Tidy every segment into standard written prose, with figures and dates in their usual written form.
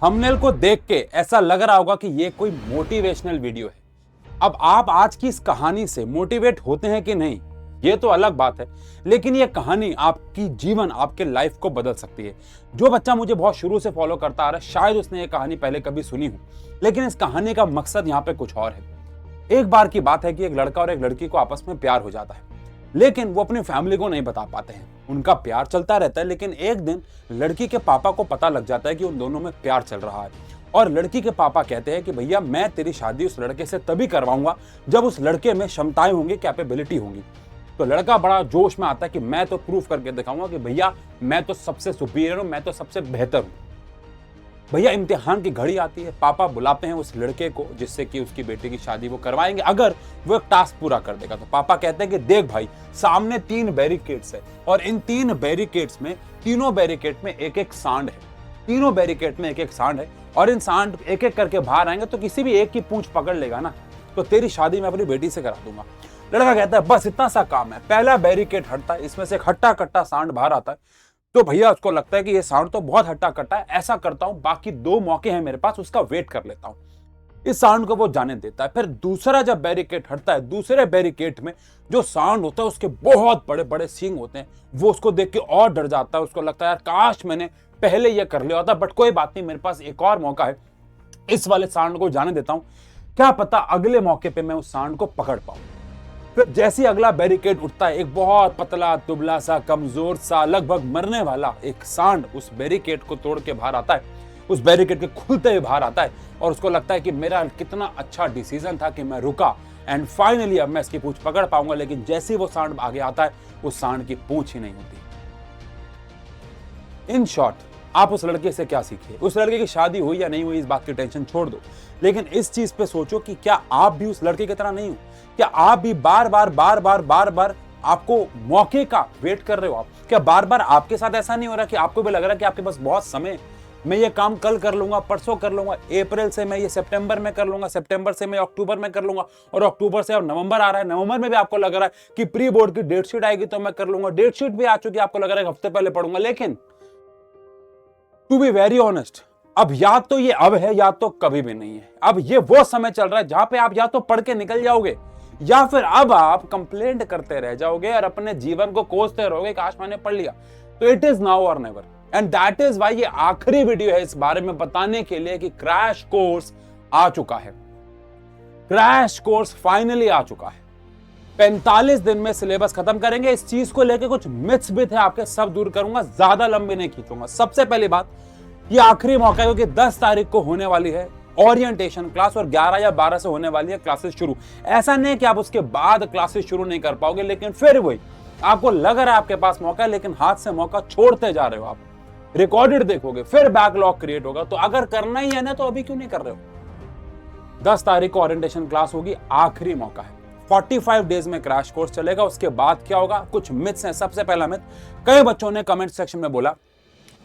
Thumbnail को देख के ऐसा लग रहा होगा कि ये कोई मोटिवेशनल वीडियो है। अब आप आज की इस कहानी से मोटिवेट होते हैं कि नहीं, ये तो अलग बात है, लेकिन ये कहानी आपकी जीवन, आपके लाइफ को बदल सकती है। जो बच्चा मुझे बहुत शुरू से फॉलो करता आ रहा है, शायद उसने ये कहानी पहले कभी सुनी हो, लेकिन इस कहानी का मकसद यहाँ पे कुछ और है। एक बार की बात है कि एक लड़का और एक लड़की को आपस में प्यार हो जाता है, लेकिन वो अपनी फैमिली को नहीं बता पाते हैं। उनका प्यार चलता रहता है, लेकिन एक दिन लड़की के पापा को पता लग जाता है कि उन दोनों में प्यार चल रहा है। और लड़की के पापा कहते हैं कि भैया, मैं तेरी शादी उस लड़के से तभी करवाऊंगा जब उस लड़के में क्षमताएं होंगी, कैपेबिलिटी होंगी। तो लड़का बड़ा जोश में आता है कि मैं तो प्रूफ करके दिखाऊंगा कि भैया मैं तो सबसे सुपीरियर हूं, मैं तो सबसे बेहतर हूं। भैया इम्तिहान की घड़ी आती है, पापा बुलाते हैं उस लड़के को जिससे कि उसकी बेटी की शादी वो करवाएंगे अगर वो एक टास्क पूरा कर देगा। तो पापा कहते हैं कि देख भाई, सामने 3 बैरिकेड्स है और इन 3 बैरिकेड्स में, तीनों बैरिकेड में एक एक सांड है। तीनों बैरिकेड में एक एक सांड है और इन सांड एक एक करके बाहर आएंगे तो किसी भी एक की पूंछ पकड़ लेगा ना, तो तेरी शादी मैं अपनी बेटी से करा दूंगा। लड़का कहता है बस इतना सा काम है। पहला बैरिकेड हटता है, इसमें से एक हट्टा कट्टा सांड बाहर आता है। तो भैया उसको लगता है कि ये सांड तो बहुत हट्टा कट्टा है, ऐसा करता हूं बाकी 2 मौके हैं मेरे पास, उसका वेट कर लेता हूं। इस सांड को वो जाने देता है। फिर दूसरा जब बैरिकेड हटता है, दूसरे बैरिकेड में जो सांड होता है उसके बहुत बड़े बड़े सींग होते हैं। वो उसको देख के और डर जाता है, उसको लगता है यार काश मैंने पहले ये कर लिया होता, बट कोई बात नहीं, मेरे पास एक और मौका है, इस वाले सांड को जाने देता हूं, क्या पता अगले मौके पे मैं उस सांड को पकड़ पाऊं। फिर जैसे ही अगला बैरिकेड उठता है, एक बहुत पतला दुबला सा कमजोर सा लगभग मरने वाला एक सांड उस बैरिकेड को तोड़ के बाहर आता है, उस बैरिकेड के खुलते हुए बाहर आता है और उसको लगता है कि मेरा कितना अच्छा डिसीजन था कि मैं रुका एंड फाइनली अब मैं इसकी पूंछ पकड़ पाऊंगा। लेकिन जैसे ही वो सांड आगे आता है, उस सांड की पूंछ ही नहीं होती। इन शॉर्ट, आप उस लड़के से क्या सीखे? उस लड़के की शादी हुई या नहीं हुई इस बात की टेंशन छोड़ दो, लेकिन इस चीज पे सोचो कि क्या आप भी उस लड़के की तरह नहीं हो? क्या आप भी बार बार आपको मौके का वेट कर रहे हो? आप क्या बार बार आपके साथ ऐसा नहीं हो रहा कि आपको भी लग रहा है कि आपके पास बहुत समय, मैं ये काम कल कर लूंगा, परसों कर लूंगा, अप्रैल से मैं ये सितंबर में कर लूंगा, सितंबर से मैं अक्टूबर में कर लूंगा, और अक्टूबर से अब नवंबर आ रहा है, नवंबर में भी आपको लग रहा है कि प्री बोर्ड की डेट शीट आएगी तो मैं कर लूंगा, डेट शीट भी आ चुकी है, आपको लग रहा है हफ्ते पहले पढ़ूंगा। लेकिन टू बी वेरी ऑनेस्ट, अब या तो ये अब है या तो कभी भी नहीं है। अब ये वो समय चल रहा है जहां पे आप या तो पढ़ के निकल जाओगे या फिर अब आप कंप्लेंट करते रह जाओगे और अपने जीवन को कोसते रहोगे काश मैंने पढ़ लिया। तो इट इज नाउ और never, and that is why ये आखिरी वीडियो है इस बारे में बताने के लिए कि क्रैश कोर्स आ चुका है। क्रैश कोर्स फाइनली आ चुका है। 45 दिन में सिलेबस खत्म करेंगे। इस चीज को लेके कुछ मिथ्स भी थे आपके, सब दूर करूंगा, ज्यादा लंबी नहीं खींचूंगा। सबसे पहली बात, ये आखिरी मौका है क्योंकि 10 तारीख को होने वाली है ओरिएंटेशन क्लास और 11 या 12 से होने वाली है क्लासेस शुरू। ऐसा नहीं कि आप उसके बाद क्लासेस शुरू नहीं कर पाओगे, लेकिन फिर वही, आपको लग रहा है आपके पास मौका है, लेकिन हाथ से मौका छोड़ते जा रहे हो। आप रिकॉर्डेड देखोगे, फिर बैकलॉग क्रिएट होगा। तो अगर करना ही है ना, तो अभी क्यों नहीं कर रहे हो? 10 तारीख को ओरिएंटेशन क्लास होगी, आखिरी मौका है। 45 डेज में क्रैश कोर्स चलेगा। उसके बाद क्या होगा? कुछ मिथ्स हैं। सबसे पहला मिथ, कई बच्चों ने कमेंट सेक्शन में बोला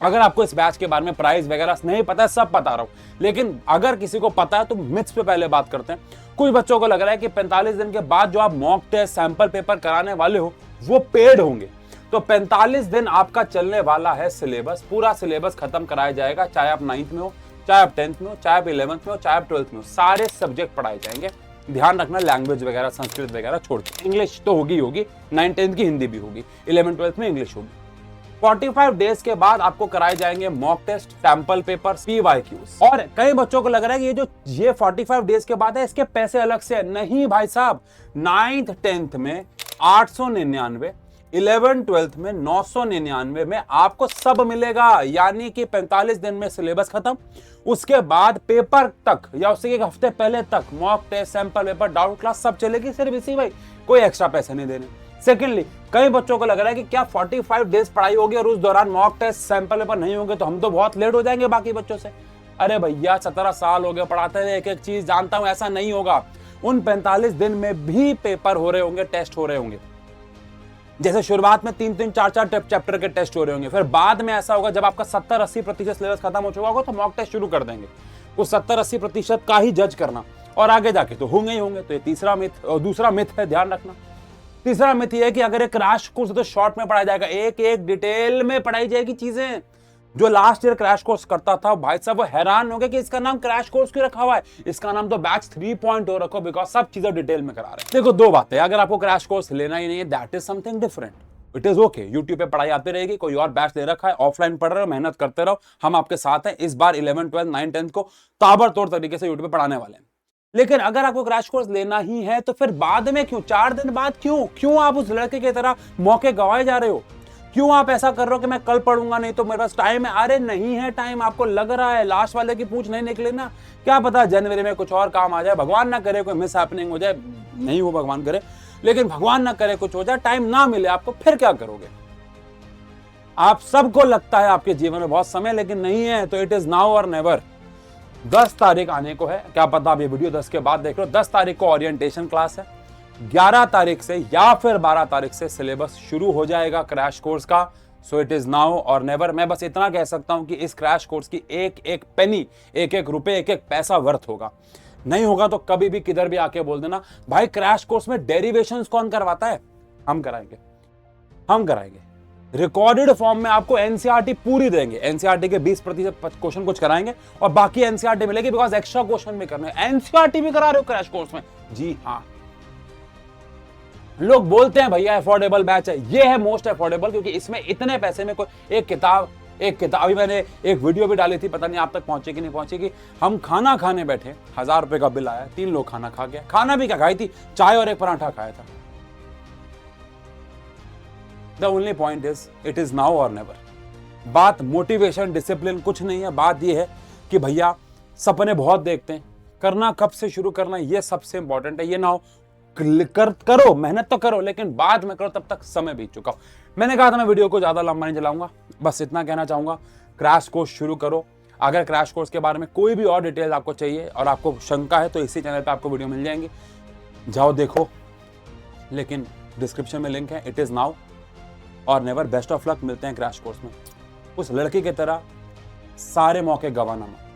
अगर आपको इस बैच के बारे में प्राइस वगैरह नहीं पता है, सब बता रहा हूं, लेकिन अगर किसी को पता है तो मिथ्स पे पहले बात करते हैं। कुछ बच्चों को लग रहा है कि 45 दिन के बाद जो आप मॉक टेस्ट, सैंपल पेपर कराने वाले हो वो पेड होंगे। तो 45 दिन आपका चलने वाला है सिलेबस, पूरा सिलेबस खत्म कराया जाएगा, चाहे आप 9th में हो, चाहे आप 10th में हो, चाहे आप 11th में हो, चाहे आप 12th में हो, सारे सब्जेक्ट पढ़ाए जाएंगे। ध्यान रखना, लैंग्वेज वगैरह संस्कृत वगैरह छोड़ के, इंग्लिश तो होगी 9th 10th की हिंदी भी होगी, 11th 12th में इंग्लिश होगी। 45 डेज के बाद आपको कराए जाएंगे mock test, sample paper, PYQs। और कई बच्चों को लग रहा है कि ये 45 डेज के बाद है, इसके पैसे अलग से है। नहीं भाई साहब, 9th 10th में 899, 11th 12th में 999 में आपको सब मिलेगा। यानी कि 45 दिन में सिलेबस खत्म, उसके बाद पेपर तक या उससे एक हफ्ते पहले तक mock test, sample paper, doubt class सब चलेगी, सिर्फ इसी भाई, कोई एक्स्ट्रा पैसे नहीं देने। सेकेंडली, कई बच्चों को लग रहा है कि क्या 45 डेज पढ़ाई होगी और उस दौरान मॉक टेस्ट, सैंपल पेपर नहीं होंगे तो हम तो बहुत लेट हो जाएंगे बाकी बच्चों से। अरे भैया, 17 साल हो गए पढ़ाते हुए, एक एक चीज जानता हूं, ऐसा नहीं होगा। उन 45 दिन में भी पेपर हो रहे होंगे, टेस्ट हो रहे होंगे। जैसे शुरुआत में 3-3, 4-4 चैप्टर के टेस्ट हो रहे होंगे, फिर बाद में ऐसा होगा जब आपका 70-80% सिलेबस खत्म हो चुका होगा तो मॉक टेस्ट शुरू कर देंगे। उस 70-80% का ही जज करना, और आगे जाके तो होंगे ही होंगे। तो ये तीसरा मिथ और दूसरा मिथ है, ध्यान रखना। तीसरा मिथ ये है कि अगर एक क्रैश कोर्स है तो शॉर्ट में पढ़ाया जाएगा, एक एक डिटेल में पढ़ाई जाएगी चीजें। जो लास्ट ईयर क्रैश कोर्स करता था भाई साहब वो हैरान हो गया कि इसका नाम क्रैश कोर्स क्यों रखा हुआ है, इसका नाम तो बैच 3.0 रखो, बिकॉज सब चीजें डिटेल में करा रहे हैं। देखो दो बातें, अगर आपको क्रैश कोर्स लेना ही नहीं है that is something different, it is okay. YouTube पे पढ़ाई आती रहेगी, कोई और बैच ले रखा है, ऑफलाइन पढ़ रहे हो, मेहनत करते रहो, हम आपके साथ हैं। इस बार 11, 12, 9, 10 को ताबड़तोड़ तरीके से यूट्यूब पे पढ़ाने वाले हैं। लेकिन अगर आपको क्रैश कोर्स लेना ही है तो फिर बाद में क्यों, 4 दिन बाद क्यों आप उस लड़के की तरह मौके गंवाए जा रहे हो? क्यों आप ऐसा कर रहे हो कि मैं कल पढ़ूंगा, नहीं तो मेरे पास टाइम है? अरे नहीं है टाइम, आपको लग रहा है लास्ट वाले की पूछ नहीं निकले ना, क्या पता जनवरी में कुछ और काम आ जाए, भगवान ना करे कोई मिस हैपनिंग हो जाए, नहीं हो भगवान करे, लेकिन भगवान ना करे कुछ हो जाए, टाइम ना मिले आपको, फिर क्या करोगे? आप सबको लगता है आपके जीवन में बहुत समय, लेकिन नहीं है, तो इट इज नाउ और नेवर। 10 तारीख आने को है, क्या पता आप ये वीडियो 10 के बाद देख लो, 10 तारीख को ओरिएंटेशन क्लास है, 11 तारीख से या फिर 12 तारीख से सिलेबस शुरू हो जाएगा क्रैश कोर्स का। सो इट इज नाउ और नेवर। मैं बस इतना कह सकता हूं कि इस क्रैश कोर्स की एक एक पेनी, एक एक रुपए, एक एक पैसा वर्थ होगा। नहीं होगा तो कभी भी किधर भी आके बोल देना भाई क्रैश कोर्स में डेरिवेशंस कौन करवाता है, हम कराएंगे। रिकॉर्डेड फॉर्म में आपको एनसीईआरटी पूरी देंगे, एनसीईआरटी के 20% क्वेश्चन कुछ कराएंगे और बाकी एनसीईआरटी मिलेगी, बिकॉज एक्स्ट्रा क्वेश्चन भी करने हैं। एनसीईआरटी भी करा रहे हो क्रैश कोर्स में? जी हाँ। लोग बोलते हैं भैया अफोर्डेबल बैच है, ये है मोस्ट अफोर्डेबल, क्योंकि इसमें इतने पैसे में कोई एक किताब अभी मैंने एक वीडियो भी डाली थी, पता नहीं आप तक पहुंचेगी नहीं पहुंचेगी। हम खाना खाने बैठे, 1000 रुपए का बिल आया, 3 लोग खाना खा गया। खाना भी क्या खाई थी, चाय और एक पराठा खाया था। The only point is it is now और नेवर। बात मोटिवेशन डिसिप्लिन कुछ नहीं है, बात यह है कि भैया सपने बहुत देखते हैं, करना कब से शुरू करना ये सबसे इंपॉर्टेंट है। ये ना हो करो, मेहनत तो करो, लेकिन बाद में करो, तब तक समय बीत चुका हो। मैंने कहा था मैं वीडियो को ज्यादा लंबा नहीं चलाऊंगा, बस इतना कहना चाहूंगा, क्रैश कोर्स शुरू करो। अगर क्रैश कोर्स के बारे में कोई भी और डिटेल आपको चाहिए और आपको शंका है तो इसी चैनल पे आपको वीडियो मिल जाएंगी, जाओ देखो। लेकिन डिस्क्रिप्शन में लिंक है। इट इज नाउ और नेवर। बेस्ट ऑफ लक, मिलते हैं क्रैश कोर्स में। उस लड़के की तरह सारे मौके गंवाना मत।